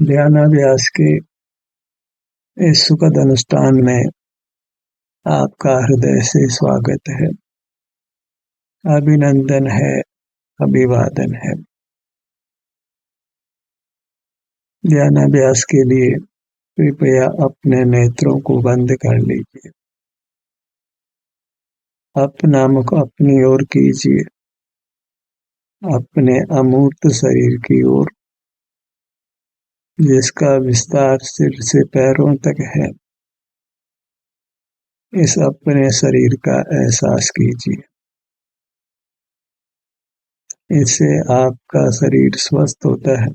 ध्यानाभ्यास के इस सुखद अनुष्ठान में आपका हृदय से स्वागत है, अभिनंदन है, अभिवादन है। ध्यानाभ्यास के लिए कृपया अपने नेत्रों को बंद कर लीजिए। अपना मुख अपनी ओर कीजिए, अपने अमूर्त शरीर की ओर, जिसका विस्तार सिर से पैरों तक है। इस अपने शरीर का एहसास कीजिए। इससे आपका शरीर स्वस्थ होता है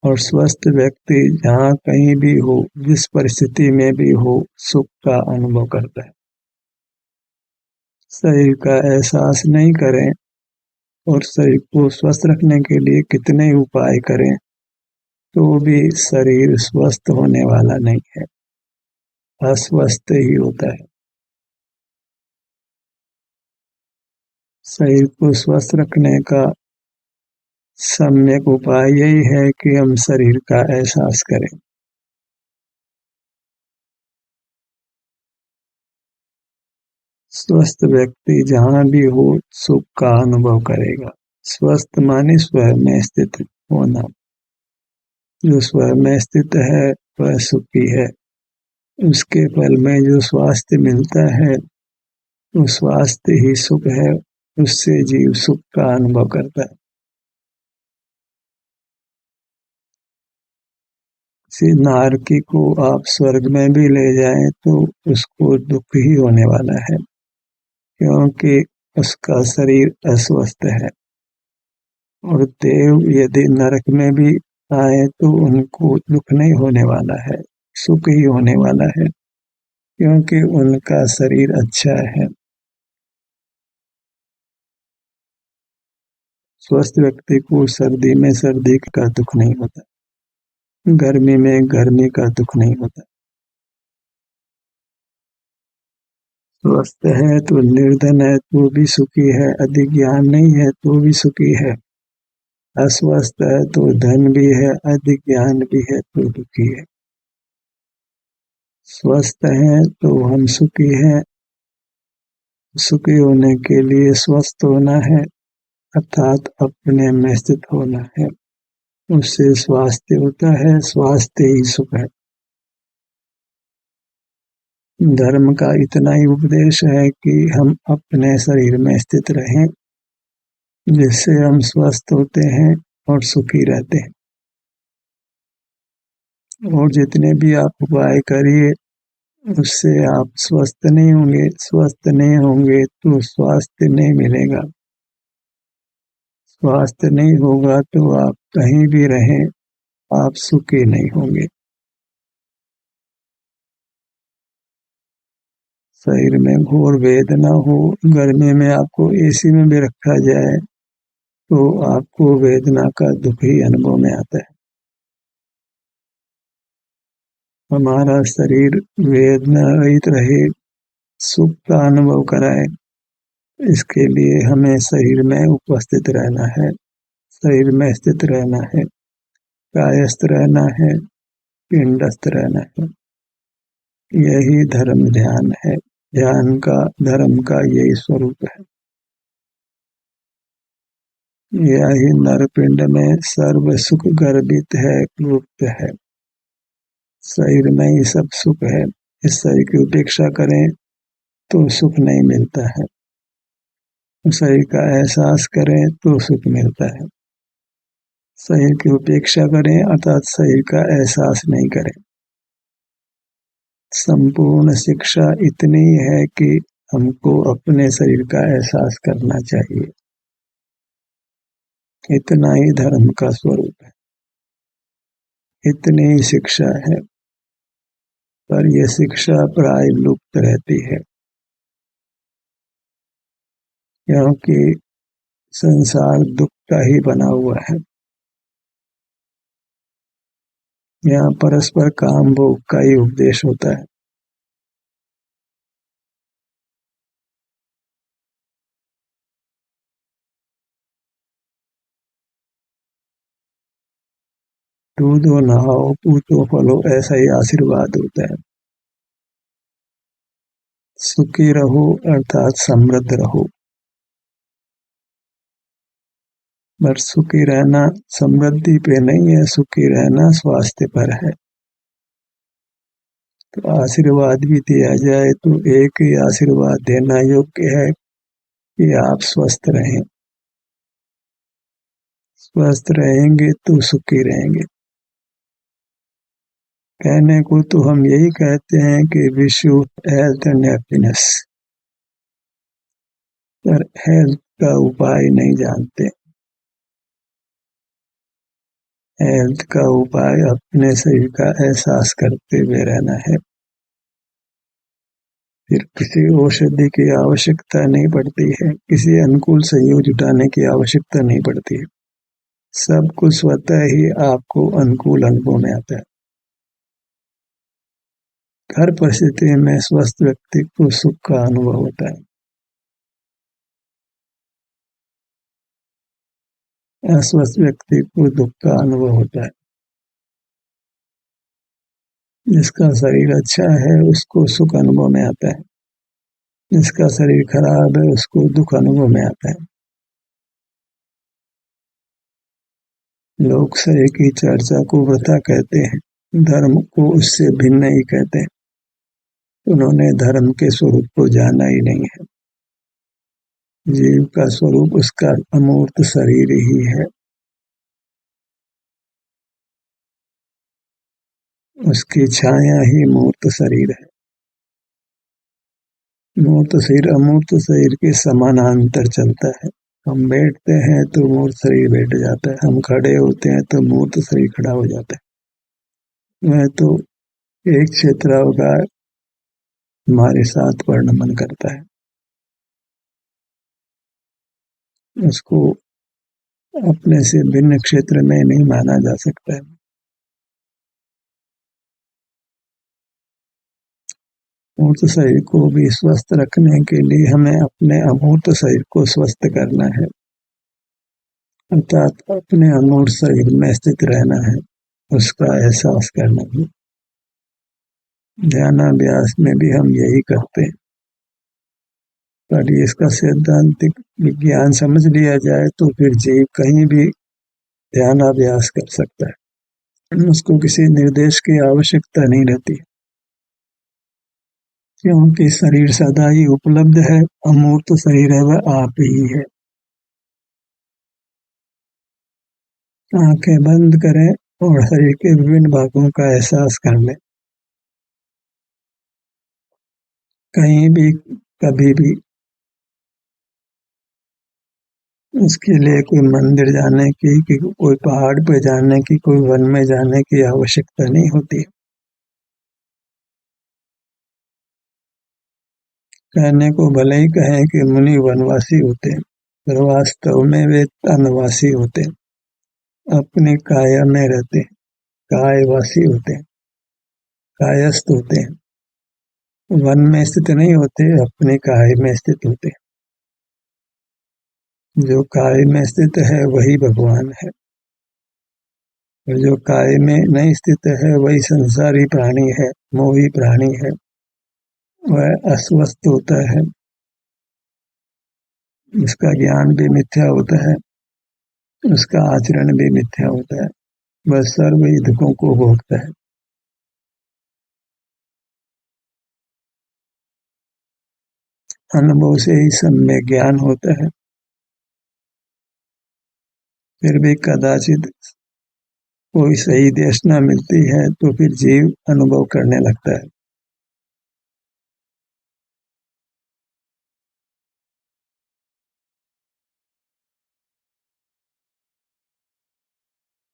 और स्वस्थ व्यक्ति जहाँ कहीं भी हो, जिस परिस्थिति में भी हो, सुख का अनुभव करता है। शरीर का एहसास नहीं करें और शरीर को स्वस्थ रखने के लिए कितने ही उपाय करें तो भी शरीर स्वस्थ होने वाला नहीं है, अस्वस्थ ही होता है। शरीर को स्वस्थ रखने का सम्यक उपाय यही है कि हम शरीर का एहसास करें। स्वस्थ व्यक्ति जहाँ भी हो सुख का अनुभव करेगा। स्वस्थ माने स्वयं में स्थित होना। जो स्वयं में स्थित है वह सुखी है। उसके फल में जो स्वास्थ्य मिलता है वो स्वास्थ्य ही सुख है। उससे जीव सुख का अनुभव करता है। किसी नारकी को आप स्वर्ग में भी ले जाएं तो उसको दुख ही होने वाला है, क्योंकि उसका शरीर अस्वस्थ है। और देव यदि नरक में भी आए तो उनको दुख नहीं होने वाला है, सुख ही होने वाला है, क्योंकि उनका शरीर अच्छा है। स्वस्थ व्यक्ति को सर्दी में सर्दी का दुख नहीं होता, गर्मी में गर्मी का दुख नहीं होता। स्वस्थ है तो निर्धन है तो भी सुखी है, अधिक ज्ञान नहीं है तो भी सुखी है। अस्वस्थ है तो धन भी है, अधिक ज्ञान भी है तो दुखी है। स्वस्थ हैं तो हम सुखी हैं। सुखी होने के लिए स्वस्थ होना है, अर्थात अपने में स्थित होना है। उससे स्वास्थ्य होता है, स्वास्थ्य ही सुख है। धर्म का इतना ही उपदेश है कि हम अपने शरीर में स्थित रहें, जिससे हम स्वस्थ होते हैं और सुखी रहते हैं। और जितने भी आप उपाय करिए उससे आप स्वस्थ नहीं होंगे। स्वस्थ नहीं होंगे तो स्वास्थ्य नहीं मिलेगा। स्वास्थ्य नहीं होगा तो आप कहीं भी रहें, आप सुखी नहीं होंगे। शरीर में घोर वेदना हो, गर्मी में आपको एसी में भी रखा जाए तो आपको वेदना का दुख ही अनुभव में आता है। हमारा शरीर वेदना रहित रहे, सुख का अनुभव कराए, इसके लिए हमें शरीर में उपस्थित रहना है, शरीर में स्थित रहना है, कायस्थ रहना है, पिंडस्थ रहना है। यही धर्म ध्यान है। ध्यान का धर्म का यही स्वरूप है। यही नरपिंड में सर्व सुख गर्भित है, गुप्त है। शरीर में ही सब सुख है। इस शरीर की उपेक्षा करें तो सुख नहीं मिलता है। शरीर का एहसास करें तो सुख मिलता है। शरीर की उपेक्षा करें अर्थात शरीर का एहसास नहीं करें। संपूर्ण शिक्षा इतनी है कि हमको अपने शरीर का एहसास करना चाहिए। इतना ही धर्म का स्वरूप है, इतनी ही शिक्षा है। पर यह शिक्षा प्राय लुप्त रहती है, क्योंकि संसार दुख का ही बना हुआ है। यहाँ परस्पर काम भोग का ही उपदेश होता है। दूधो नहाओ पूतो फलो, ऐसा ही आशीर्वाद होता है। सुखी रहो अर्थात समृद्ध रहो। पर सुखी रहना समृद्धि पे नहीं है, सुखी रहना स्वास्थ्य पर है। तो आशीर्वाद भी दिया जाए तो एक ही आशीर्वाद देना योग्य है कि आप स्वस्थ रहें। स्वस्थ रहेंगे तो सुखी रहेंगे। कहने को तो हम यही कहते हैं कि wish you health and happiness, पर हेल्थ का उपाय नहीं जानते। हेल्थ का उपाय अपने शरीर का एहसास करते हुए रहना है। फिर किसी औषधि की आवश्यकता नहीं पड़ती है, किसी अनुकूल सहयोग जुटाने की आवश्यकता नहीं पड़ती है। सब कुछ स्वतः ही आपको अनुकूल अनुभव में आता है। हर परिस्थिति में स्वस्थ व्यक्ति को सुख का अनुभव होता है। अस्वस्थ व्यक्ति को दुख का अनुभव होता है। जिसका शरीर अच्छा है उसको सुख अनुभव में आता है, जिसका शरीर खराब है उसको दुख अनुभव में आता है। लोग शरीर की चर्चा को वृथा कहते हैं, धर्म को उससे भिन्न ही कहते हैं। उन्होंने धर्म के स्वरूप को जाना ही नहीं है। जीव का स्वरूप उसका अमूर्त शरीर ही है। उसकी छाया ही मूर्त शरीर है। मूर्त शरीर अमूर्त शरीर के समानांतर चलता है। हम बैठते हैं तो मूर्त शरीर बैठ जाता है, हम खड़े होते हैं तो मूर्त शरीर खड़ा हो जाता है। वह तो एक क्षेत्रावकार हमारे साथ वर्णन करता है। उसको अपने से भिन्न क्षेत्र में नहीं माना जा सकता है। मूर्त शरीर को भी स्वस्थ रखने के लिए हमें अपने अमूर्त शरीर को स्वस्थ करना है, अर्थात अपने अमूर्त शरीर में स्थित रहना है, उसका एहसास करना है। ध्यानाभ्यास में भी हम यही करते हैं। पर इसका सैद्धांतिक विज्ञान समझ लिया जाए तो फिर जीव कहीं भी ध्यानाभ्यास कर सकता है। उसको किसी निर्देश की आवश्यकता नहीं रहती, क्योंकि शरीर सदा ही उपलब्ध है। अमूर्त शरीर है वह आप ही है। आंखें बंद करें और शरीर के विभिन्न भागों का एहसास कर लें। कहीं भी कभी भी इसके लिए कोई मंदिर जाने की, कोई पहाड़ पे जाने की, कोई वन में जाने की आवश्यकता नहीं होती। कहने को भले ही कहें कि मुनि वनवासी होते हैं, पर वास्तव में वे तनवासी होते हैं, अपने काया में रहते हैं, कायवासी होते हैं, कायस्थ होते हैं। वन में स्थित नहीं होते, अपने काय में स्थित होते हैं। जो काय में स्थित है वही भगवान है, और जो काय में नहीं स्थित है वही संसारी प्राणी है, मोही प्राणी है। वह अस्वस्थ होता है, उसका ज्ञान भी मिथ्या होता है, उसका आचरण भी मिथ्या होता है, वह सर्व ही दुखों को भोगता है। अनुभव से ही सम्यक ज्ञान होता है। फिर भी कदाचित कोई सही देशना मिलती है तो फिर जीव अनुभव करने लगता है।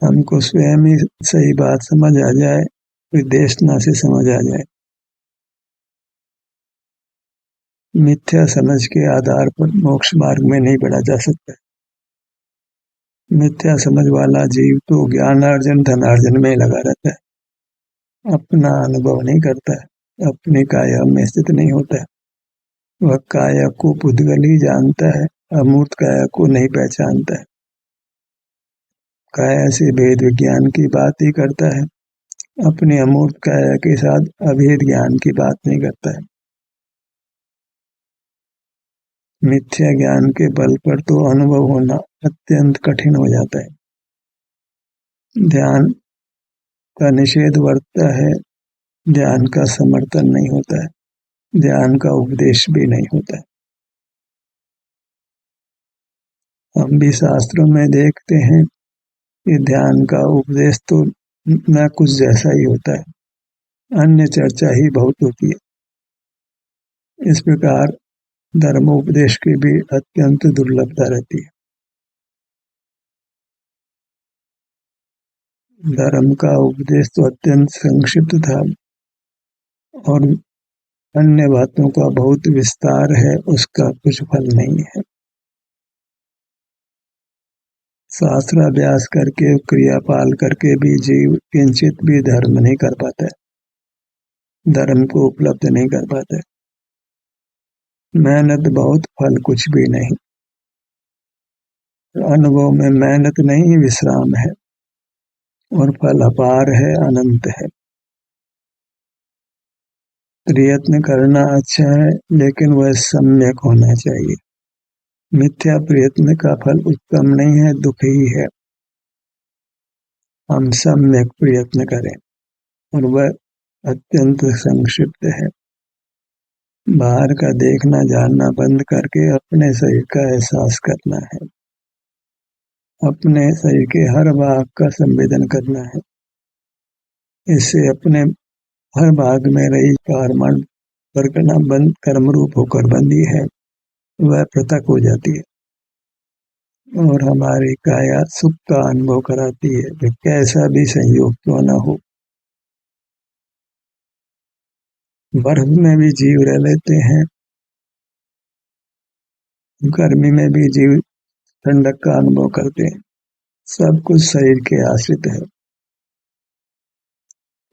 हमको स्वयं ही सही बात समझ आ जाए, कोई देशना से समझ आ जाए। मिथ्या समझ के आधार पर मोक्ष मार्ग में नहीं बढ़ा जा सकता। मिथ्या समझ वाला जीव तो ज्ञानार्जन धनार्जन में लगा रहता है, अपना अनुभव नहीं करता है, अपने काया में स्थित नहीं होता है। वह काया को पुद्गल ही जानता है, अमूर्त काया को नहीं पहचानता है। काया से भेद विज्ञान की बात ही करता है, अपनी अमूर्त काया के साथ अभेद ज्ञान की बात नहीं करता है। मिथ्या ज्ञान के बल पर तो अनुभव होना अत्यंत कठिन हो जाता है। ध्यान का निषेध वर्तता है, ध्यान का समर्थन नहीं होता है, ध्यान का उपदेश भी नहीं होता है। हम भी शास्त्रों में देखते हैं कि ध्यान का उपदेश तो न कुछ जैसा ही होता है, अन्य चर्चा ही बहुत होती है। इस प्रकार धर्मोपदेश की भी अत्यंत दुर्लभता रहती है। धर्म का उपदेश तो अत्यंत संक्षिप्त था और अन्य बातों का बहुत विस्तार है, उसका कुछ फल नहीं है। शास्त्राभ्यास करके क्रियापाल करके भी जीव किंचित भी धर्म नहीं कर पाता है, धर्म को उपलब्ध नहीं कर पाता है। मेहनत बहुत, फल कुछ भी नहीं। अनुभव में मेहनत नहीं विश्राम है और फल अपार है, अनंत है। प्रयत्न करना अच्छा है, लेकिन वह सम्यक होना चाहिए। मिथ्या प्रयत्न का फल उत्तम नहीं है, दुख ही है। हम सम्यक प्रयत्न करें और वह अत्यंत संक्षिप्त है। बाहर का देखना जानना बंद करके अपने शरीर का एहसास करना है, अपने शरीर के हर भाग का संवेदन करना है। इससे अपने हर भाग में रही कारमण परगना बंद कर्म रूप होकर बंदी है, वह पृथक हो जाती है और हमारी काया सुख का अनुभव कराती है, फिर कैसा भी संयोग क्यों न हो। बर्फ में भी जीव रह लेते हैं, गर्मी में भी जीव ठंडक का अनुभव करते हैं। सब कुछ शरीर के आश्रित है।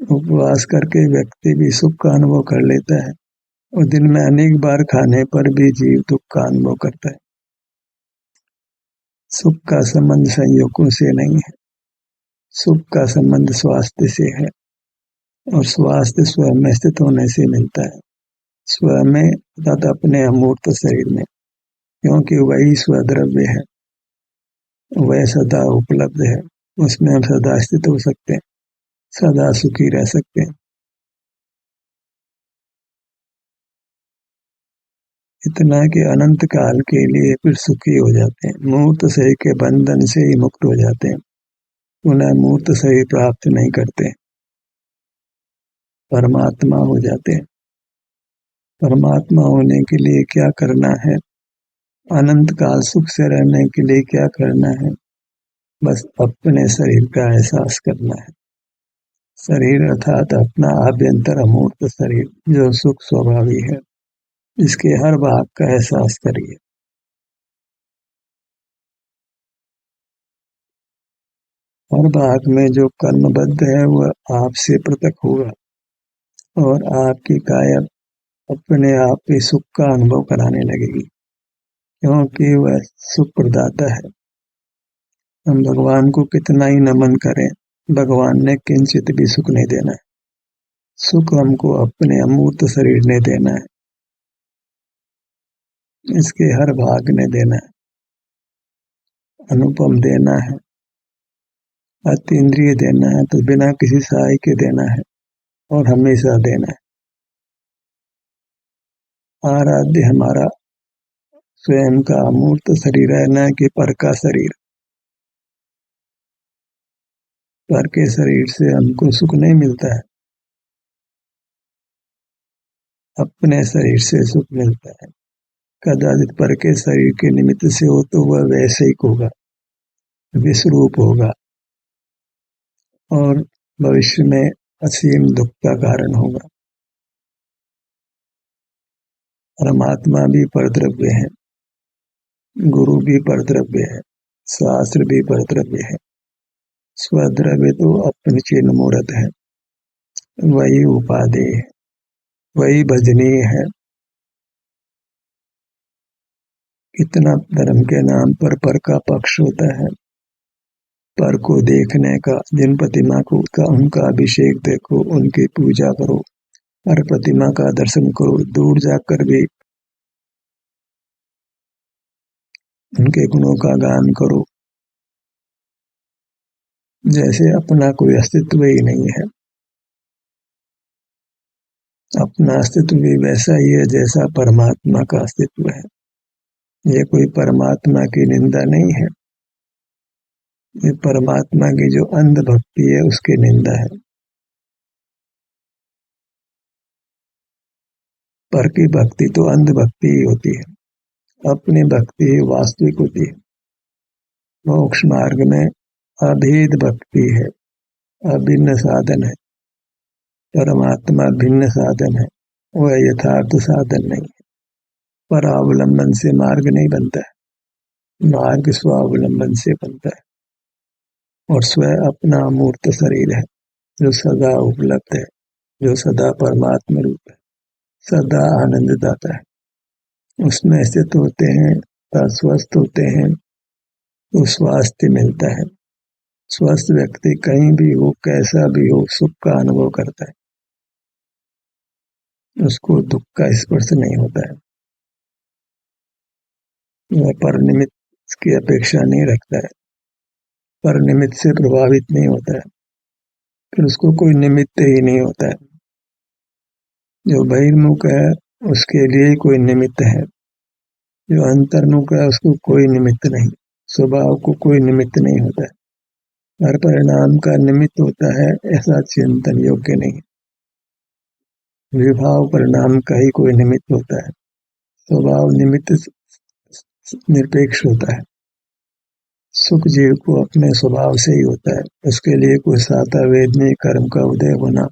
उपवास करके व्यक्ति भी सुख का अनुभव कर लेता है और दिन में अनेक बार खाने पर भी जीव दुख का अनुभव करता है। सुख का संबंध संयोगों से नहीं है, सुख का संबंध स्वास्थ्य से है और स्वास्थ्य स्वयं में स्थित होने से मिलता है, स्वयं में तथा अपने अमूर्त शरीर में, क्योंकि वही स्वद्रव्य है, वह सदा उपलब्ध है, उसमें हम सदा स्थित हो सकते हैं, सदा सुखी रह सकते हैं। इतना कि अनंत काल के लिए फिर सुखी हो जाते हैं, मूर्त शरीर के बंधन से ही मुक्त हो जाते हैं, पुनः मूर्त शरीर प्राप्त नहीं करते, परमात्मा हो जाते हैं। परमात्मा होने के लिए क्या करना है, अनंत काल सुख से रहने के लिए क्या करना है, बस अपने शरीर का एहसास करना है। शरीर अर्थात अपना आभ्यंतर अमूर्त शरीर जो सुख स्वभावी है, इसके हर भाग का एहसास करिए। हर भाग में जो कर्मबद्ध है वह आपसे पृथक होगा और आपकी काया अपने आप ही सुख का अनुभव कराने लगेगी, क्योंकि वह सुख प्रदाता है। हम भगवान को कितना ही नमन करें, भगवान ने किंचित भी सुख नहीं देना है। सुख हमको अपने अमूर्त शरीर ने देना है, इसके हर भाग ने देना है, अनुपम देना है, अतीन्द्रिय देना है, तो बिना किसी सहाय के देना है और हमेशा देना है। आराध्य हमारा स्वयं का अमूर्त शरीर है, न कि पर का शरीर। पर के शरीर से हमको सुख नहीं मिलता है, अपने शरीर से सुख मिलता है। कदाचित पर के शरीर के निमित्त से हो तो वह वैश्विक होगा, विश्वरूप होगा और भविष्य में असीम दुख का कारण होगा। परमात्मा भी परद्रव्य है, गुरु भी परद्रव्य है, शास्त्र भी परद्रव्य है। स्वद्रव्य तो अपनी चिन्ह मूर्त है, वही उपादेय है, वही भजनीय है। कितना धर्म के नाम पर का पक्ष होता है, पर को देखने का, जिन प्रतिमा को उनका अभिषेक देखो, उनकी पूजा करो, हर प्रतिमा का दर्शन करो, दूर जाकर भी उनके गुणों का गान करो, जैसे अपना कोई अस्तित्व ही नहीं है। अपना अस्तित्व भी वैसा ही है जैसा परमात्मा का अस्तित्व है। ये कोई परमात्मा की निंदा नहीं है, ये परमात्मा की जो अंध भक्ति है उसकी निंदा है। पर की भक्ति तो अंध भक्ति ही होती है, अपनी भक्ति ही वास्तविक होती है। मोक्ष मार्ग में अभेद भक्ति है, अभिन्न साधन है। परमात्मा भिन्न साधन है, वह यथार्थ साधन नहीं है। परावलंबन से मार्ग नहीं बनता है, मार्ग स्वावलंबन से बनता है। और स्वयं अपना मूर्त शरीर है जो सदा उपलब्ध है, जो सदा परमात्मा रूप है, सदा आनंद दाता है। उसमें स्थित होते हैं, स्वस्थ होते हैं तो स्वास्थ्य मिलता है। स्वस्थ व्यक्ति कहीं भी हो, कैसा भी हो, सुख का अनुभव करता है, उसको दुख का स्पर्श नहीं होता है। वह पर निमित्त की अपेक्षा नहीं रखता है, पर निमित्त से प्रभावित नहीं होता है, फिर उसको कोई निमित्त ही नहीं होता है। जो बहिर्मुख है उसके लिए कोई निमित्त है, जो अंतर्मुख है उसको कोई निमित्त नहीं, स्वभाव को कोई निमित्त नहीं होता है। हर परिणाम का निमित्त होता है ऐसा चिंतन योग्य नहीं। विभाव परिणाम का ही कोई निमित्त होता है, स्वभाव निमित्त निरपेक्ष होता है। सुख जीव को अपने स्वभाव से ही होता है, उसके लिए कोई साता वेदनीय कर्म का उदय होना,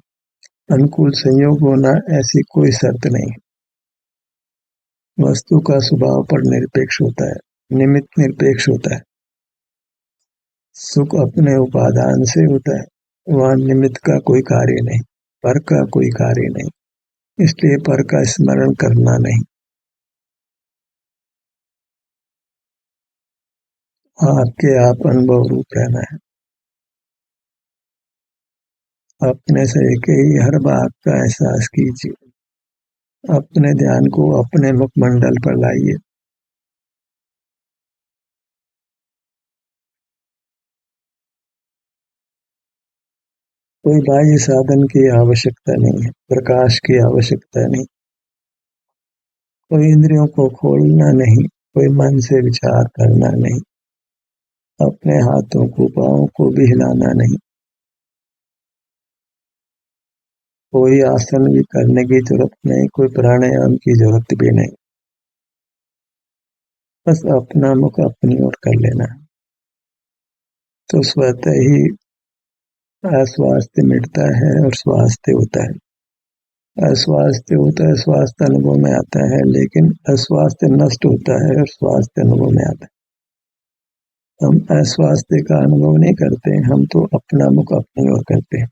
अनुकूल संयोग होना, ऐसी कोई शर्त नहीं है। वस्तु का स्वभाव पर निरपेक्ष होता है, निमित्त निरपेक्ष होता है। सुख अपने उपादान से होता है, वहाँ निमित्त का कोई कार्य नहीं, पर का कोई कार्य नहीं, इसलिए पर का स्मरण करना नहीं। आपके आप अनुभव रूप रहना है, अपने से के ही हर बात का एहसास कीजिए, अपने ध्यान को अपने मुखमंडल पर लाइए। कोई बाह्य साधन की आवश्यकता नहीं है, प्रकाश की आवश्यकता नहीं, कोई इंद्रियों को खोलना नहीं, कोई मन से विचार करना नहीं, अपने हाथों को पांवों को भी हिलाना नहीं, कोई आसन भी करने की जरूरत नहीं, कोई प्राणायाम की जरूरत भी नहीं, बस अपना मुख अपनी ओर कर लेना है, तो स्वतः ही अस्वास्थ्य मिटता है और स्वास्थ्य होता है। अस्वास्थ्य होता है, स्वास्थ्य अनुभव में आता है, लेकिन अस्वास्थ्य नष्ट होता है और स्वास्थ्य अनुभव में आता है। हम अस्वास्थ्य का अनुभव नहीं करते, हम तो अपना मुख अपनी ओर करते हैं,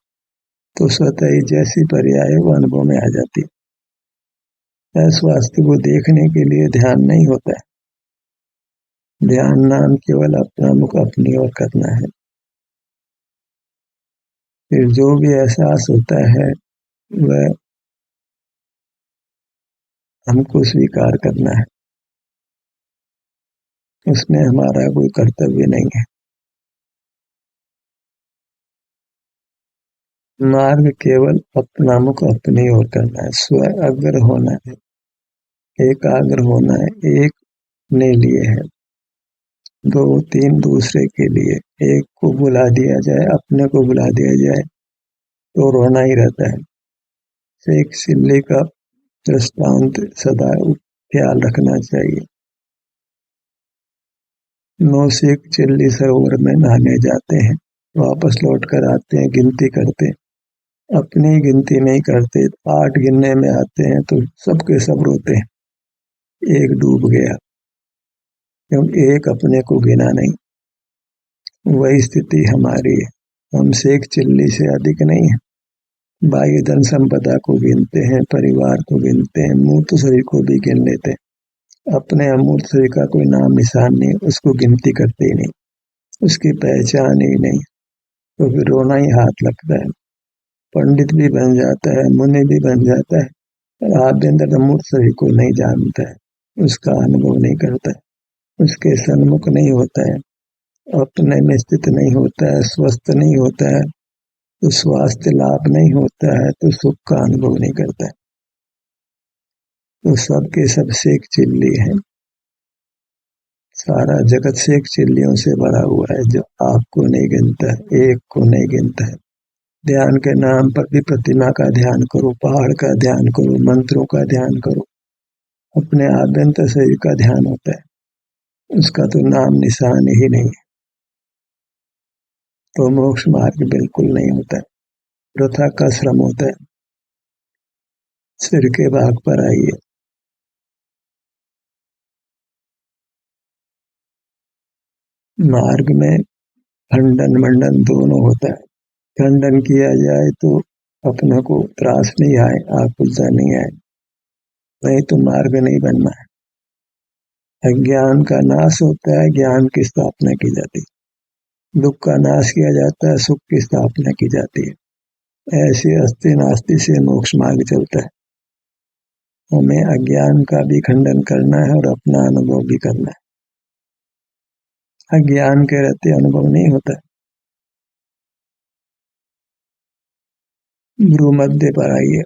तो स्वतः ही जैसी पर्याय वो अनुभव में आ जाती है। अस्वास्थ्य को देखने के लिए ध्यान नहीं होता है, ध्यान नाम केवल अपना मुख अपनी ओर करना है। फिर जो भी एहसास होता है वह हमको स्वीकार करना है, उसमें हमारा कोई कर्तव्य नहीं है। मार्ग केवल अपना मुख अपनी ओर करना है, स्व अग्र होना है, एकाग्र होना है, एक ने लिए है, दो तीन दूसरे के लिए, एक को बुला दिया जाए, अपने को बुला दिया जाए तो रोना ही रहता है। एक सिल्ली का दृष्टांत सदा ख्याल रखना चाहिए। 9 सिख चिल्ली सरोवर में नहाने जाते हैं, वापस लौट कर आते हैं, गिनती करते हैं, अपनी गिनती नहीं करते, 8 गिनने में आते हैं तो सबके सब रोते हैं, एक डूब गया, क्योंकि एक अपने को गिना नहीं। वही स्थिति हमारी है, हम शेख चिल्ली से अधिक नहीं है। बाह्य धन संपदा को गिनते हैं, परिवार को गिनते हैं, मूर्त शरीर को भी गिन लेते हैं, अपने अमूर्त शरीर का कोई नाम निशान नहीं, उसको गिनती करते ही नहीं। उसकी पहचान ही नहीं, तो फिर रोना ही हाथ लगता है। पंडित भी बन जाता है, मुनि भी बन जाता है, पर आभ्यंतर मूर्त सभी को नहीं जानता है, उसका अनुभव नहीं करता है, उसके सन्मुख नहीं होता है, अपने में स्थित नहीं होता है, स्वस्थ नहीं होता है, तो स्वास्थ्य लाभ नहीं होता है, तो सुख का अनुभव नहीं करता है। तो सबके सब शेख चिल्ली है, सारा जगत शेख चिल्लियों से भरा हुआ है, जो आपको नहीं गिनता है, एक को नहीं गिनता है। ध्यान के नाम पर भी प्रतिमा का ध्यान करो, पहाड़ का ध्यान करो, मंत्रों का ध्यान करो, अपने आभ्यंतर शरीर का ध्यान होता है, उसका तो नाम निशान ही नहीं है, तो मोक्ष मार्ग बिल्कुल नहीं होता है, वृथा का श्रम होता है। सिर के भाग पर आइए। मार्ग में खंडन मंडन दोनों होता है। खंडन किया जाए तो अपने को त्रास नहीं आए, आकुलता नहीं आए, नहीं तो मार्ग नहीं बनना है। अज्ञान का नाश होता है, ज्ञान की स्थापना की जाती है। दुख का नाश किया जाता है, सुख की स्थापना की जाती है। ऐसे अस्ति नास्ति से मोक्ष मार्ग चलता है। हमें अज्ञान का भी खंडन करना है और अपना अनुभव भी करना है। अज्ञान के रहते अनुभव नहीं होता। गुरु मध्य पर आइए।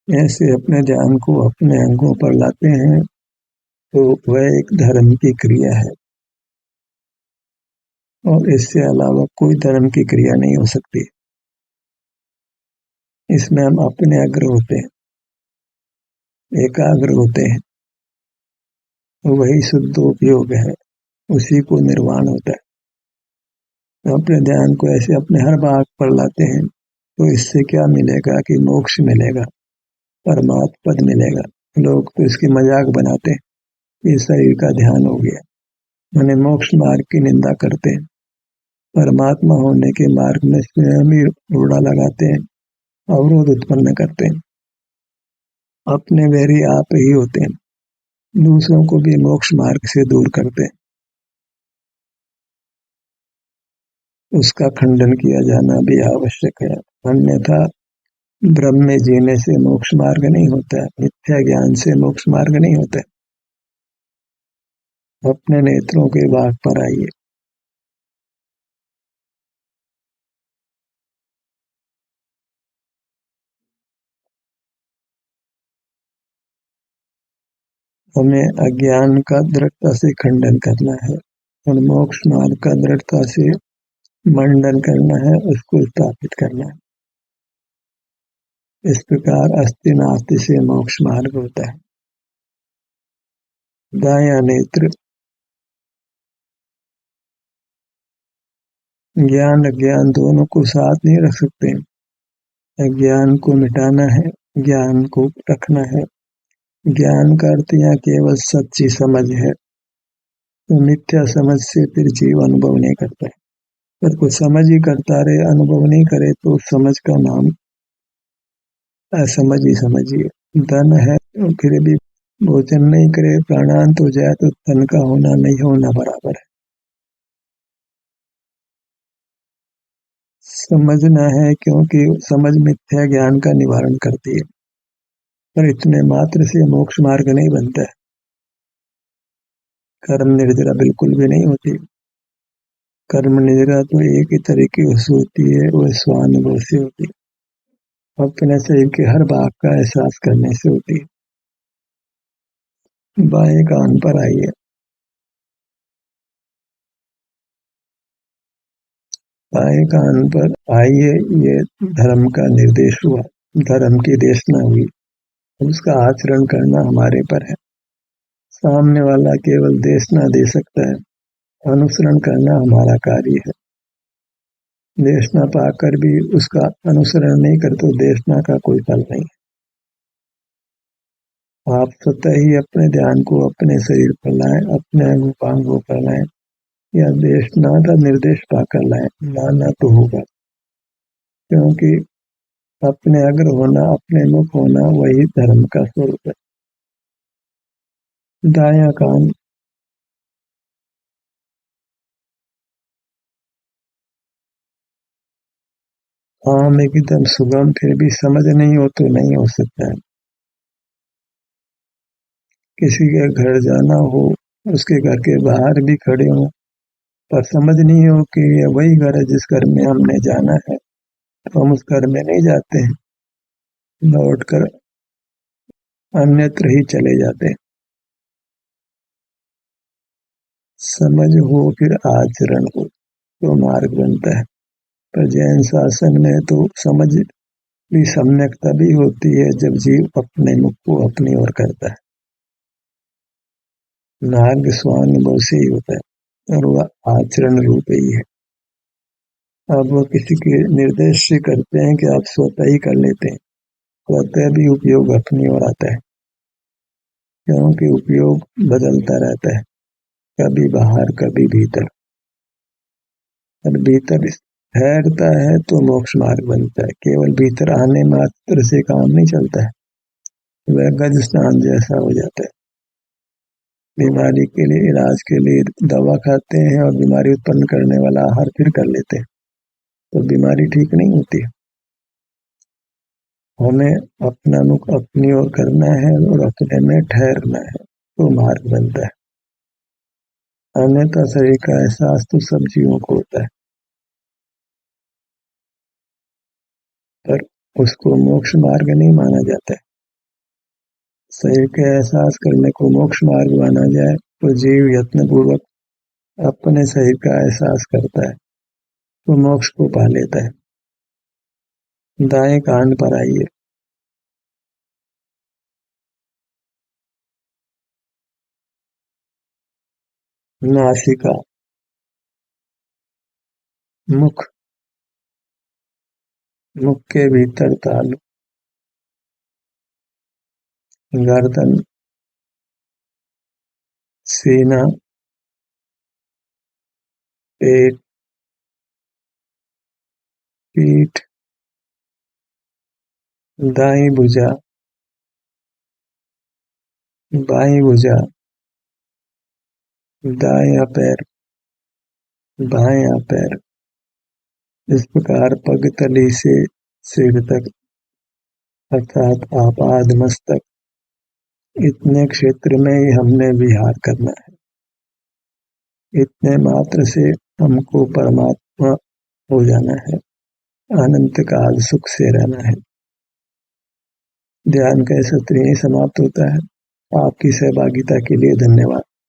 ऐसे अपने ध्यान को अपने अंगों पर लाते हैं, तो वह एक धर्म की क्रिया है, और इससे अलावा कोई धर्म की क्रिया नहीं हो सकती। इसमें हम अपने अग्र होते हैं, एकाग्र होते हैं, वही शुद्ध उपयोग है, उसी को निर्वाण होता है। तो अपने ध्यान को ऐसे अपने हर भाग पर लाते हैं, तो इससे क्या मिलेगा कि मोक्ष मिलेगा, परमात्म पद मिलेगा। लोग तो इसकी मजाक बनाते हैं, ये शरीर का ध्यान हो गया, मैंने मोक्ष मार्ग की निंदा करते हैं, परमात्मा होने के मार्ग में स्वयं ही रोड़ा लगाते हैं, अवरोध उत्पन्न करते हैं। अपने वैरी आप ही होते हैं, दूसरों को भी मोक्ष मार्ग से दूर करते हैं। उसका खंडन किया जाना भी आवश्यक है, अन्यथा ब्रह्म में जीने से मोक्ष मार्ग नहीं होता है, मिथ्या ज्ञान से मोक्ष मार्ग नहीं होता है। अपने नेत्रों के भाग पर आइए। हमें अज्ञान का दृढ़ता से खंडन करना है और मोक्ष मार्ग का दृढ़ता से मंडन करना है, उसको स्थापित करना है। इस प्रकार अस्ति नास्ति से मोक्ष मार्ग होता है। दायां नेत्र। ज्ञान अज्ञान दोनों को साथ नहीं रख सकते। अज्ञान को मिटाना है, ज्ञान को रखना है। ज्ञान का अर्थ यहाँ केवल सच्ची समझ है, तो मिथ्या समझ से फिर जीव अनुभव नहीं करता है। पर कुछ समझ ही करता रहे, अनुभव नहीं करे, तो समझ का नाम असमझ ही समझिए। धन है तो फिर भी भोजन नहीं करे, प्राणांत हो जाए, तो धन का होना नहीं होना बराबर है। समझना है, क्योंकि समझ मिथ्या ज्ञान का निवारण करती है, पर इतने मात्र से मोक्ष मार्ग नहीं बनता है। कर्म निर्जरा बिल्कुल भी नहीं होती। कर्म निर्जरा तो एक ही तरीके से होती है, वह स्वानुभव से होती है, अपने शरीर के हर भाग का एहसास करने से होती है। बाएं कान पर आइए। बाएं कान पर आइए, ये धर्म का निर्देश हुआ, धर्म की देशना हुई, उसका आचरण करना हमारे पर है। सामने वाला केवल देशना दे सकता है, अनुसरण करना हमारा कार्य है। देशना पाकर भी उसका अनुसरण नहीं कर, तो देशना का कोई फल नहीं। आप स्वतः ही अपने ध्यान को अपने शरीर पर लाएं, अपने अंगों पर लाएं, या देशना का निर्देश पाकर लाएं, लाना तो होगा, क्योंकि अपने अग्र होना, अपने मुख होना, वही धर्म का स्वरूप है। दायां कान आम एकदम सुगम, फिर भी समझ नहीं हो तो नहीं हो सकता है। किसी के घर जाना हो, उसके घर के बाहर भी खड़े हो, पर समझ नहीं हो कि ये वही घर है जिस घर में हमने जाना है, तो हम उस घर में नहीं जाते हैं, लौट कर अन्यत्र ही चले जाते हैं। समझ हो फिर आचरण हो तो मार्ग बनता है। पर जैन शासन में तो समझ भी सम्यक तभी होती है जब जीव अपने मुख को अपनी ओर करता है। मार्ग स्वानुभव से ही होता है और वह आचरण रूप ही है। अब वो किसी के निर्देश से करते हैं कि आप स्वतः ही कर लेते हैं, स्वतः भी उपयोग अपनी ओर आता है, क्योंकि उपयोग बदलता रहता है, कभी बाहर कभी भीतर। और भीतर ठहरता है तो मोक्ष मार्ग बनता है। केवल भीतर आने मात्र से काम नहीं चलता है, वह गज स्नान जैसा हो जाता है। बीमारी के लिए, इलाज के लिए दवा खाते हैं और बीमारी उत्पन्न करने वाला आहार फिर कर लेते हैं, तो बीमारी ठीक नहीं होती। हमें अपना मुख अपनी ओर करना है और अपने में ठहरना है, तो मार्ग बनता है। अन्यथा शरीर का एहसास तो सब जीवों को होता है, पर उसको मोक्ष मार्ग नहीं माना जाता है। शरीर के एहसास करने को मोक्ष मार्ग माना जाए तो जीव यत्नपूर्वक अपने शरीर का एहसास करता है, तो मोक्ष को पा लेता है। दाएं कान पर आइए। नासिका, मुख, मुख के भीतर तालु, गर्दन, सीना, पेट, पीठ, दाईं भुजा, बाईं भुजा, दायां पैर, बायां पैर। इस प्रकार पगतली से सिर तक अर्थात आपाद मस्तक, इतने क्षेत्र में ही हमने विहार करना है। इतने मात्र से हमको परमात्मा हो जाना है, अनंत काल सुख से रहना है। ध्यान का सत्र यही समाप्त होता है। आपकी सहभागिता के लिए धन्यवाद।